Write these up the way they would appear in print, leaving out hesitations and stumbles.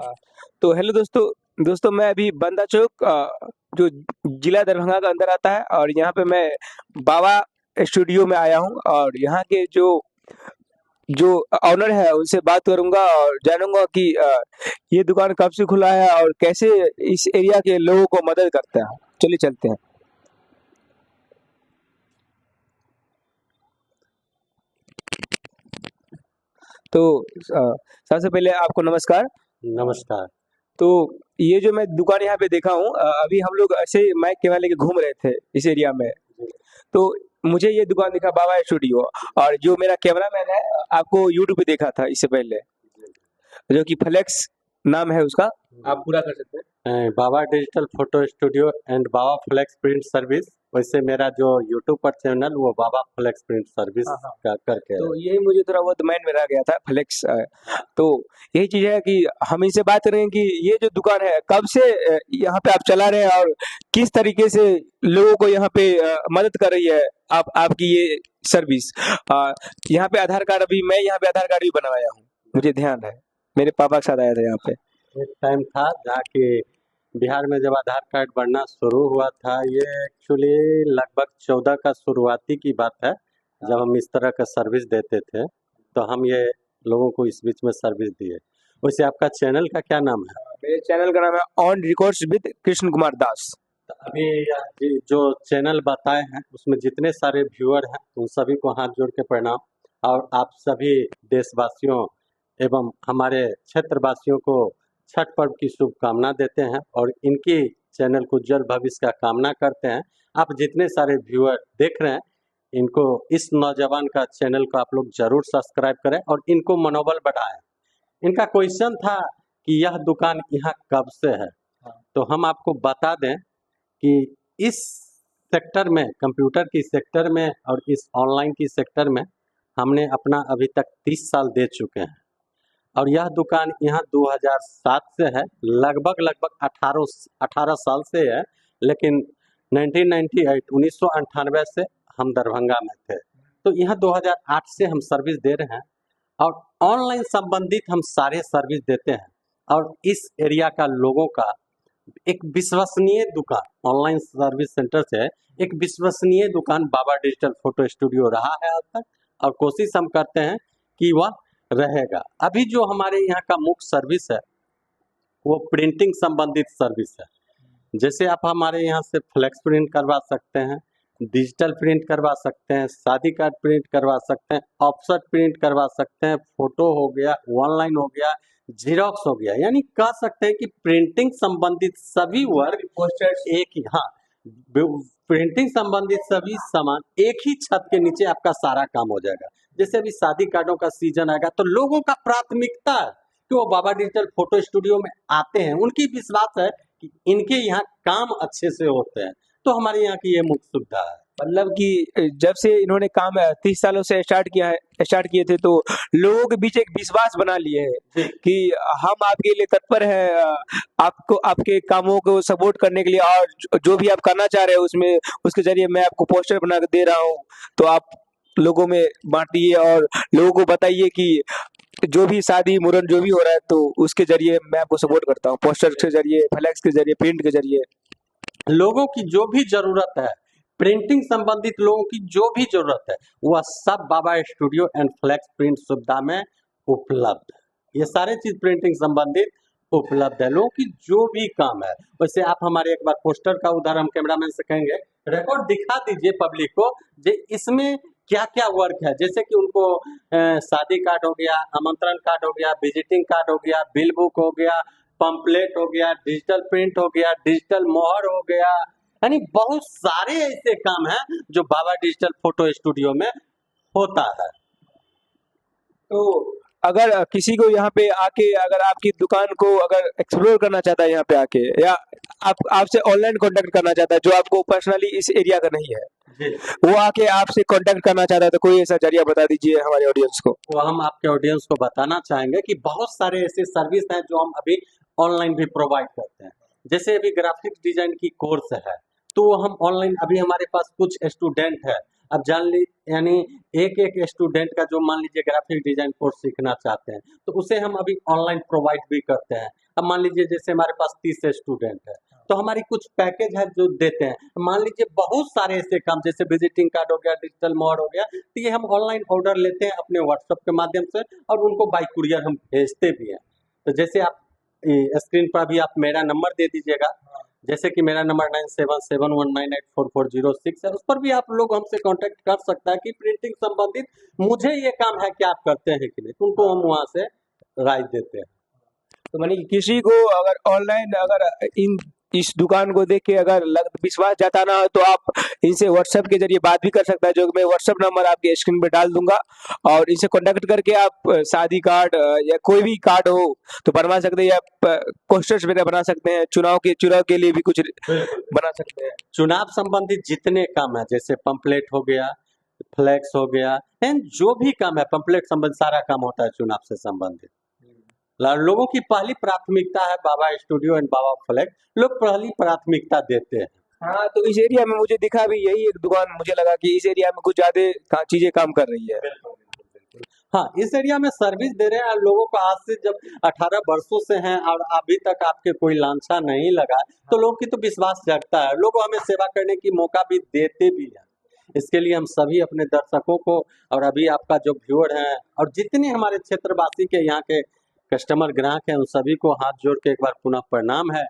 अ, तो हेलो दोस्तों दोस्तों मैं अभी बंदा चौक जो जिला दरभंगा का अंदर आता है और यहाँ पे मैं बाबा स्टूडियो में आया हूँ और यहाँ के जो जो ऑनर है उनसे बात करूंगा और जानूंगा कि ये दुकान कब से खुला है और कैसे इस एरिया के लोगों को मदद करता है। चलिए चलते हैं। तो सबसे पहले आपको नमस्कार। नमस्कार। तो ये जो मैं दुकान यहाँ पे देखा हूँ, अभी हम लोग ऐसे माइक कैमरा लेके घूम रहे थे इस एरिया में। तो मुझे ये दुकान दिखा बाबा स्टूडियो और जो मेरा कैमरामैन है आपको यूट्यूब पे देखा था इससे पहले, जो कि फ्लेक्स नाम है उसका। आप पूरा कर सकते हैं। Baba digital photo studio and Baba flex print service. वैसे मेरा जो यूट्यूब पर चैनल वो बाबा फ्लेक्स प्रिंट सर्विस हाँ, हाँ। का करके तो यही मुझे थोड़ा बहुत माइंड में रह गया था फ्लेक्स। तो यही चीज है कि हम इनसे बात करेंगे कि ये जो दुकान है कब से यहाँ पे आप चला रहे हैं और किस तरीके से लोगों को यहाँ पे मदद कर रही है आप आपकी ये सर्विस। यहाँ पे आधार कार्ड, अभी मैं यहाँ पे आधार कार्ड भी बनवाया हूँ, मुझे ध्यान है, मेरे पापा के साथ आया था यहाँ पे। एक टाइम था जहाँ कि बिहार में जब आधार कार्ड बनना शुरू हुआ था, ये एक्चुअली लगभग 14 का शुरुआती की बात है जब हम इस तरह का सर्विस देते थे, तो हम ये लोगों को इस बीच में सर्विस दिए। वैसे आपका चैनल का क्या नाम है? मेरे चैनल का नाम है on records with Krishna Kumar Das. अभी जो चैनल बताए हैं उसमें जितने सारे व्यूअर हैं उन सभी को हाथ जोड़ के प्रणाम, और आप सभी देशवासियों एवं हमारे क्षेत्रवासियों को छठ पर्व की शुभकामना देते हैं और इनकी चैनल को उज्जवल भविष्य का कामना करते हैं। आप जितने सारे व्यूअर देख रहे हैं इनको, इस नौजवान का चैनल को आप लोग जरूर सब्सक्राइब करें और इनको मनोबल बढ़ाएं। इनका क्वेश्चन था कि यह दुकान यहाँ कब से है, तो हम आपको बता दें कि इस सेक्टर में, कंप्यूटर की सेक्टर में और इस ऑनलाइन की सेक्टर में हमने अपना अभी तक 30 साल दे चुके हैं और यह दुकान यहाँ 2007 से है, लगभग 18 साल से है, लेकिन 1998 से हम दरभंगा में थे, तो यहाँ 2008 से हम सर्विस दे रहे हैं और ऑनलाइन संबंधित हम सारे सर्विस देते हैं। और इस एरिया का लोगों का एक विश्वसनीय दुकान ऑनलाइन सर्विस सेंटर से एक विश्वसनीय दुकान बाबा डिजिटल फोटो स्टूडियो रहा है आज तक, और कोशिश हम करते हैं कि वह रहेगा। अभी जो हमारे यहाँ का मुख्य सर्विस है वो प्रिंटिंग संबंधित सर्विस है। जैसे आप हमारे यहाँ से फ्लेक्स प्रिंट करवा सकते हैं, डिजिटल प्रिंट करवा सकते हैं, शादी कार्ड प्रिंट करवा सकते हैं, ऑफसेट प्रिंट करवा सकते हैं, फोटो हो गया, ऑनलाइन हो गया, जीरोक्स हो गया, यानी कह सकते हैं कि प्रिंटिंग संबंधित सभी वर्क पोस्टर्स एक ही, हाँ, प्रिंटिंग संबंधित सभी सामान एक ही छत के नीचे आपका सारा काम हो जाएगा। जैसे अभी शादी कार्डों का सीजन आएगा तो लोगों का प्राथमिकता है कि वो बाबा डिजिटल फोटो स्टूडियो में आते हैं, उनकी विश्वास है कि इनके यहाँ काम अच्छे से होते हैं, तो हमारे यहाँ की ये मुख्य सुविधा है। मतलब कि जब से इन्होंने काम 30 सालों से स्टार्ट किए थे, तो लोगों के बीच एक विश्वास बना लिए है कि हम आपके लिए तत्पर हैं, आपको आपके कामों को सपोर्ट करने के लिए, और जो भी आप करना चाह रहे हैं उसमें उसके जरिए मैं आपको पोस्टर बना के दे रहा हूँ, तो आप लोगों में बांटिए और लोगों को बताइए कि जो भी शादी मुरन जो भी हो रहा है तो उसके जरिए मैं आपको सपोर्ट करता हूँ, पोस्टर के जरिए, फ्लैक्स के जरिए, प्रिंट के जरिए। लोगों की जो भी जरूरत है, प्रिंटिंग संबंधित लोगों की जो भी जरूरत है, वह सब बाबा स्टूडियो एंड फ्लेक्स प्रिंट सुविधा में उपलब्ध है। ये सारे चीज प्रिंटिंग संबंधित उपलब्ध है, लोगों की जो भी काम है। वैसे आप हमारे एक बार पोस्टर का उदाहरण कैमरामैन से कहेंगे, रिकॉर्ड दिखा दीजिए पब्लिक को, जे इसमें क्या क्या वर्क है। जैसे कि उनको शादी कार्ड हो गया, आमंत्रण कार्ड हो गया, विजिटिंग कार्ड हो गया, बिल बुक हो गया, पंपलेट हो गया, डिजिटल प्रिंट हो गया, डिजिटल मोहर हो गया, यानी बहुत सारे ऐसे काम हैं जो बाबा डिजिटल फोटो स्टूडियो में होता है। तो अगर किसी को यहाँ पे आके, अगर आपकी दुकान को अगर एक्सप्लोर करना चाहता है यहाँ पे आके, या आपसे ऑनलाइन कांटेक्ट करना चाहता है जो आपको पर्सनली इस एरिया का नहीं है, वो आके आपसे कांटेक्ट करना चाहता है, तो कोई ऐसा जरिया बता दीजिए हमारे ऑडियंस को। वो हम आपके ऑडियंस को बताना चाहेंगे कि बहुत सारे ऐसे सर्विस हैं जो हम अभी ऑनलाइन भी प्रोवाइड करते हैं। जैसे अभी ग्राफिक्स डिजाइन की कोर्स है, तो हम ऑनलाइन, अभी हमारे पास कुछ स्टूडेंट है अब जान ली यानी एक एक स्टूडेंट का जो मान लीजिए ग्राफिक डिजाइन कोर्स सीखना चाहते हैं तो उसे हम अभी ऑनलाइन प्रोवाइड भी करते हैं। अब मान लीजिए जैसे हमारे पास 30 स्टूडेंट है तो हमारी कुछ पैकेज है जो देते हैं। मान लीजिए बहुत सारे ऐसे काम जैसे विजिटिंग कार्ड हो गया, डिजिटल मोहर हो गया, तो ये हम ऑनलाइन ऑर्डर लेते हैं अपने व्हाट्सएप के माध्यम से और उनको बाई कुरियर हम भेजते भी हैं। तो जैसे आप स्क्रीन पर भी आप मेरा नंबर दे दीजिएगा, जैसे कि मेरा नंबर 9771984406 है, उस पर भी आप लोग हमसे कांटेक्ट कर सकता है कि प्रिंटिंग संबंधित मुझे ये काम है कि आप करते हैं कि नहीं, तो उनको हम वहाँ से राय देते हैं। तो मानी कि किसी को अगर ऑनलाइन अगर इस दुकान को देख के अगर विश्वास जताना हो तो आप इनसे व्हाट्सएप के जरिए बात भी कर सकता है, जो कि मैं व्हाट्सएप नंबर आपके स्क्रीन पे डाल दूंगा और इनसे कांटेक्ट करके आप शादी कार्ड या कोई भी कार्ड हो तो बनवा सकते हैं, या पोस्टर्स वगैरह बना सकते हैं, चुनाव के लिए भी कुछ बना सकते हैं। चुनाव संबंधित जितने काम है जैसे पंपलेट हो गया, फ्लैक्स हो गया, एंड जो भी काम है पंपलेट संबंधित सारा काम होता है चुनाव से संबंधित। लोगों की पहली प्राथमिकता है बाबा स्टूडियो एंड बाबा फ्लैक्स, लोग पहली प्राथमिकता देते हैं। हाँ, तो इस एरिया में मुझे दिखा भी यही एक दुकान, मुझे लगा कि इस एरिया में कुछ ज्यादा चीजें काम कर रही है। हाँ, इस एरिया में सर्विस दे रहे हैं लोगों को। आज से जब 18 वर्षों से हैं और अभी तक आपके कोई लांछा नहीं लगा तो लोगों की तो विश्वास जगता है, लोग हमें सेवा करने की मौका भी देते भी हैं। इसके लिए हम सभी अपने दर्शकों को और अभी आपका जो व्यूअर है और जितने हमारे क्षेत्रवासी के यहाँ के कस्टमर ग्राहक हैं उन सभी को हाथ जोड़ के एक बार पुनः प्रणाम है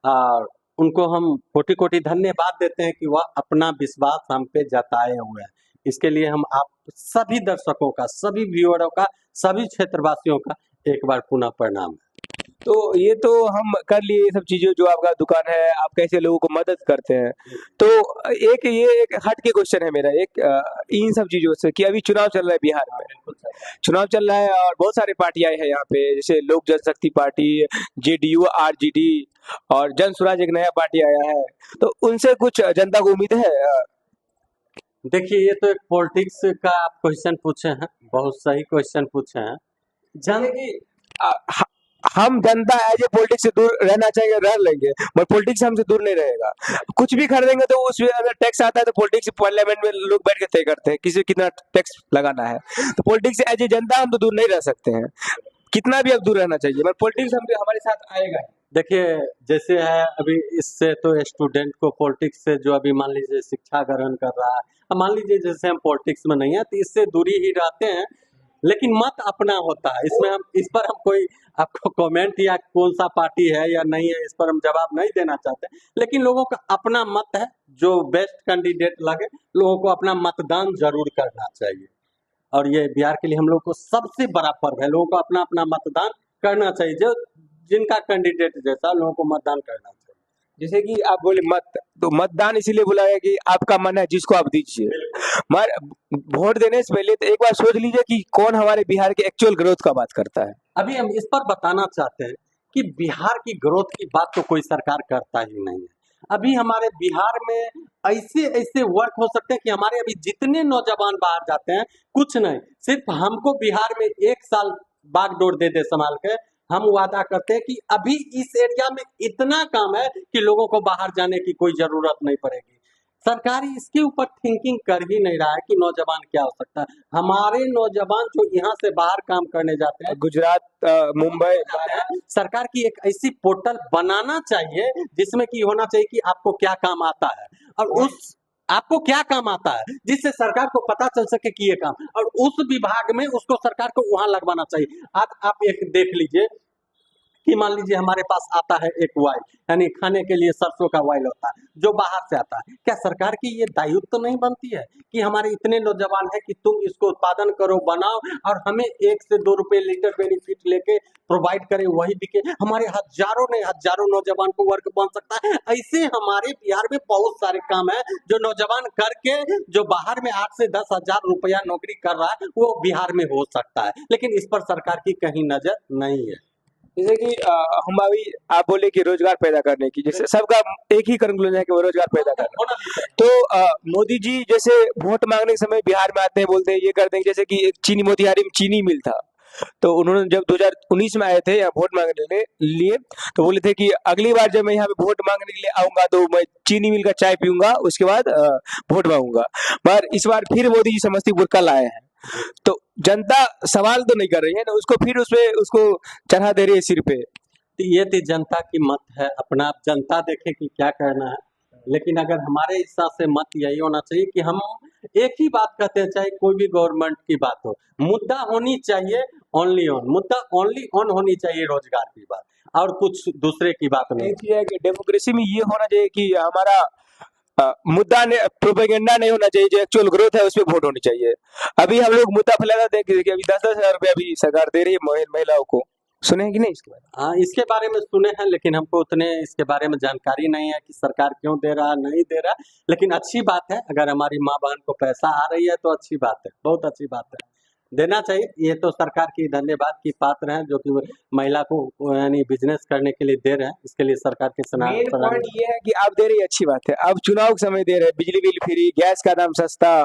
और उनको हम कोटि कोटि धन्यवाद देते हैं कि वह अपना विश्वास हम पे जताए हुए हैं। इसके लिए हम आप सभी दर्शकों का, सभी व्यूअरों का, सभी क्षेत्रवासियों का एक बार पुनः प्रणाम है। तो ये तो हम कर लिए ये सब चीजें, जो आपका दुकान है, आप कैसे लोगों को मदद करते हैं। तो एक हट के क्वेश्चन है मेरा एक इन सब चीजों से कि अभी चुनाव चल रहा है बिहार में, चुनाव चल रहा है और बहुत सारी पार्टियां हैं यहाँ पे, जैसे लोक जनशक्ति पार्टी, जेडीयू, आरजेडी और जन स्वराज एक नया पार्टी आया है, तो उनसे कुछ जनता को उम्मीद है? देखिए ये तो एक पॉलिटिक्स का आप क्वेश्चन पूछे हैं, बहुत सही क्वेश्चन पूछे हैं। हम जनता एज ए पॉलिटिक्स से दूर रहना चाहिए, रह लेंगे, मगर पॉलिटिक्स हमसे दूर नहीं रहेगा। कुछ भी खरीदेंगे तो उसमें अगर टैक्स आता है तो पॉलिटिक्स पार्लियामेंट में लोग बैठ के तय करते हैं किसी कितना टैक्स लगाना है, तो पॉलिटिक्स एज ए जनता हम तो दूर नहीं रह सकते हैं, कितना भी अब दूर रहना चाहिए, मगर पॉलिटिक्स हम हमारे साथ आएगा। देखिए जैसे है अभी इससे तो स्टूडेंट को पॉलिटिक्स से जो अभी मान लीजिए शिक्षा ग्रहण कर रहा है, अब मान लीजिए जैसे हम पॉलिटिक्स में नहीं है तो इससे दूरी ही रहते हैं, लेकिन मत अपना होता है। इसमें हम इस पर हम कोई आपको कमेंट या कौन सा पार्टी है या नहीं है इस पर हम जवाब नहीं देना चाहते, लेकिन लोगों का अपना मत है, जो बेस्ट कैंडिडेट लगे लोगों को अपना मतदान जरूर करना चाहिए। और ये बिहार के लिए हम लोग को सबसे बड़ा पर्व है, लोगों को अपना अपना मतदान करना चाहिए, जो जिनका कैंडिडेट जैसा लोगों को मतदान करना चाहिए। जैसे कि आप बोले मत, तो मतदान इसीलिए बोला है कि आपका मन है जिसको आप दीजिए, मगर वोट देने से पहले तो एक बार सोच लीजिए कि कौन हमारे बिहार के एक्चुअल ग्रोथ का बात करता है। अभी हम इस पर बताना चाहते हैं कि बिहार की ग्रोथ की बात तो कोई सरकार करता ही नहीं है। अभी हमारे बिहार में ऐसे ऐसे वर्क हो सकते हैं कि हमारे अभी जितने नौजवान बाहर जाते हैं, कुछ नहीं, सिर्फ हमको बिहार में 1 साल बागडोर दे दे संभाल के, हम वादा करते हैं कि अभी इस एरिया में इतना काम है कि लोगों को बाहर जाने की कोई जरूरत नहीं पड़ेगी। सरकार इसके ऊपर थिंकिंग कर ही नहीं रहा है कि नौजवान क्या हो सकता है। हमारे नौजवान जो यहाँ से बाहर काम करने जाते हैं, गुजरात, मुंबई, सरकार की एक ऐसी पोर्टल बनाना चाहिए जिसमें कि होना चाहिए कि आपको क्या काम आता है और उस आपको क्या काम आता है, जिससे सरकार को पता चल सके कि ये काम, और उस विभाग में उसको सरकार को वहां लगवाना चाहिए। आज आप एक देख लीजिए कि मान लीजिए हमारे पास आता है एक वाइल, यानी खाने के लिए सरसों का वाइल होता है जो बाहर से आता है, क्या सरकार की ये दायित्व तो नहीं बनती है कि हमारे इतने नौजवान है कि तुम इसको उत्पादन करो, बनाओ और हमें 1 से 2 रुपए लीटर बेनिफिट लेके प्रोवाइड करे, वही बिके, हमारे हजारों नौजवान को वर्क बन सकता है। ऐसे हमारे बिहार में बहुत सारे काम है जो नौजवान करके जो बाहर में 8 से 10 हजार रुपया नौकरी कर रहा है वो बिहार में हो सकता है, लेकिन इस पर सरकार की कहीं नजर नहीं है। जैसे कि हम अभी आप बोले कि रोजगार पैदा करने की, जैसे सबका एक ही कंक्लूजन है कि वो रोजगार पैदा करना, तो मोदी जी जैसे वोट मांगने के समय बिहार में आते हैं, बोलते हैं ये करते हैं, जैसे कि चीनी मोतिहारी में चीनी मिल था, तो उन्होंने जब 2019 में आए थे यहाँ वोट मांगने लिए, तो बोले थे कि अगली बार जब मैं यहाँ पे वोट मांगने के लिए आऊंगा तो मैं चीनी मिल का चाय पीऊंगा, उसके बाद वोट मांगूंगा। पर इस बार फिर मोदी जी समस्तीपुर कल आए हैं, तो जनता सवाल तो नहीं कर रही है ना, उसको फिर उसको चढ़ा दे रही है सिर पे। तो ये तो जनता की मत है, अपना आप जनता देखे कि क्या करना है। लेकिन अगर हमारे हिसाब से मत यही होना चाहिए कि हम एक ही बात कहते हैं, चाहे कोई भी गवर्नमेंट की बात हो, मुद्दा होनी चाहिए ओनली ऑन, मुद्दा ओनली ऑन होनी चाहिए रोजगार की बात, और कुछ दूसरे की बात नहीं। एक है कि डेमोक्रेसी में ये होना चाहिए कि हमारा मुद्दा ने प्रोपेगेंडा नहीं होना चाहिए, जो एक्चुअल ग्रोथ है उस पर वोट होनी चाहिए। अभी हम लोग मुद्दा फैलाते हैं कि अभी 10-10 हजार रुपया भी सरकार दे रही है महिलाओं को, सुने हैं कि नहीं इसके बारे में? हाँ, इसके बारे में सुने हैं, लेकिन हमको उतने इसके बारे में जानकारी नहीं है कि सरकार क्यों दे रहा नहीं दे रहा। लेकिन अच्छी बात है, अगर हमारी माँ बहन को पैसा आ रही है तो अच्छी बात है, बहुत अच्छी बात है, देना चाहिए। ये तो सरकार की धन्यवाद की पात्र है, जो कि महिला को यानी बिजनेस करने के लिए दे रहे हैं, इसके लिए सरकार के मेन पॉइंट ये है कि आप दे रही है, अच्छी बात है। अब चुनाव के समय दे रहे हैं, बिजली बिल फ्री, गैस का दाम सस्ता,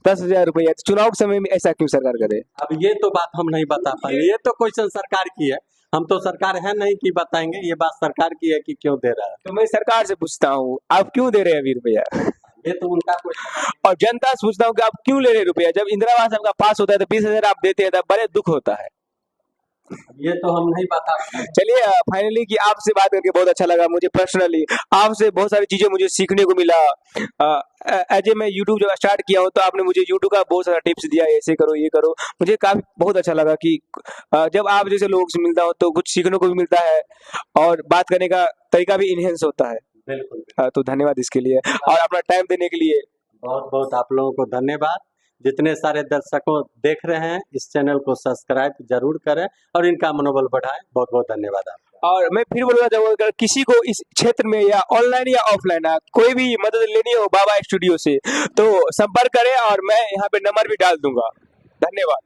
10,000 रुपया, तो चुनाव के समय में ऐसा क्यों सरकार करे? अब ये तो बात हम नहीं बता पाएंगे, ये तो क्वेश्चन सरकार की है, हम तो सरकार है नहीं कि बताएंगे, ये बात सरकार की है कि क्यों दे रहा है। तो मैं सरकार से पूछता हूँ, आप क्यों दे रहे हैं अभी रुपया? ये तो उनका क्वेश्चन। और जनता से पूछता हूँ कि आप क्यों ले रहे हैं रुपया? जब इंदिरा आवास आपका पास होता है तो 20,000 आप देते हैं, तब बड़े दुख होता है। ये तो हम नहीं बता पाएंगे। चलिए, फाइनली कि आपसे बात करके बहुत अच्छा लगा मुझे, पर्सनली आपसे बहुत सारी चीजें मुझे सीखने को मिला। एज ए मैं यूट्यूब जब स्टार्ट किया हूँ तो आपने मुझे यूट्यूब का बहुत सारा टिप्स दिया, ऐसे करो ये करो, मुझे काफी बहुत अच्छा लगा कि जब आप जैसे लोगों से मिलता हूँ तो कुछ सीखने को भी मिलता है और बात करने का तरीका भी इनहेंस होता है। बिल्कुल। तो धन्यवाद इसके लिए और अपना टाइम देने के लिए। बहुत बहुत आप लोगों को धन्यवाद। जितने सारे दर्शकों देख रहे हैं, इस चैनल को सब्सक्राइब जरूर करें और इनका मनोबल बढ़ाएं। बहुत बहुत धन्यवाद आपका। और मैं फिर बोलना चाहूंगा, अगर किसी को इस क्षेत्र में या ऑनलाइन या ऑफलाइन कोई भी मदद लेनी हो बाबा स्टूडियो से, तो संपर्क करें और मैं यहाँ पे नंबर भी डाल दूंगा। धन्यवाद।